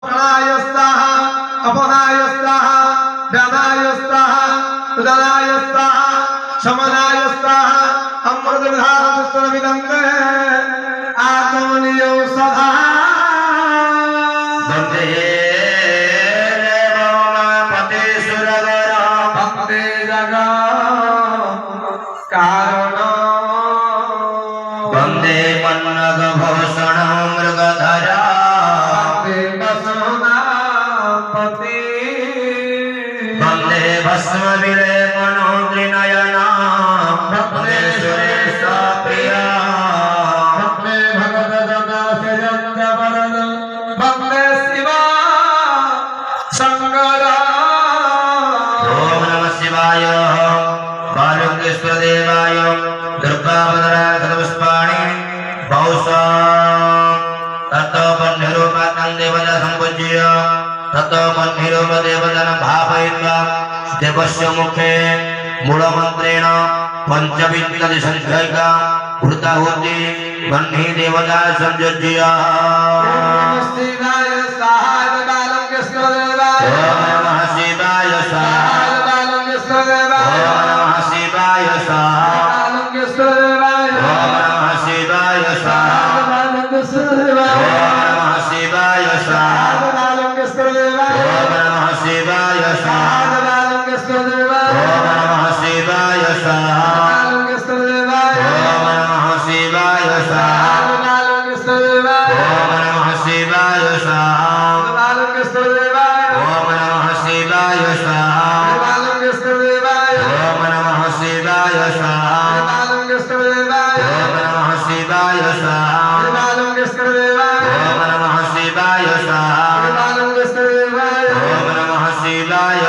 प्राणायस्ताः अपनायस्ताः व्यानायस्ताः उदनायस्ताः समनायस्ताः अमृतधारस्वरविदन्ते आगमनीयो सदा वन्दे देवोमापते सुरवर वन्दे जगत्कारण वन्दे मन्नगभूषण मृगधरा वन्दे भस्मविलेपनो त्रिनयना वन्दे सुरेश प्रिया वन्दे भगवद्गीतासजन्तवरद वन्दे शिवा शङ्कर ॐ नमः शिवाय बालकेश्वरदेवाय दुर्गावदराय सर्वपुष्पाणि बहुशः ततो बन्धुरूपातं देवता सम्पूज्य ततो बन्धुरूपदेवतां भावयित्वा देवस्य मुखे मूलमन्त्रेण पञ्चविंशतिसङ्ख्यका घृताहुति बन्धी देवता संयोज्य शिवाय सहाय बालकेश्वरदेवाय ॐ नमः शिवाय सहाय बालकेश्वरदेवाय ॐ नमः शिवाय बालकेश्वरदेवाय ॐ नमः शिवाय बालकेश्वरदेवाय ॐ नमः शिवाय बालकेश्वरदेवाय ॐ नमः शिवाय बालकेश्वरदेवाय ॐ नमः शिवाय बालकेश्वरदेवाय ॐ नमः शिवाय बालकेश्वरदेवाय ॐ नमः शिवाय बालकेश्वरदेवाय ॐ नमः शिवाय बालकेश्वरदेवाय ॐ नमः शिवाय बालकेश्वरदेवाय ॐ नमः शिवाय बालकेश्वरदेवाय ॐ नमः शिवाय बालकेश्वरदेवाय ॐ नमः शिवाय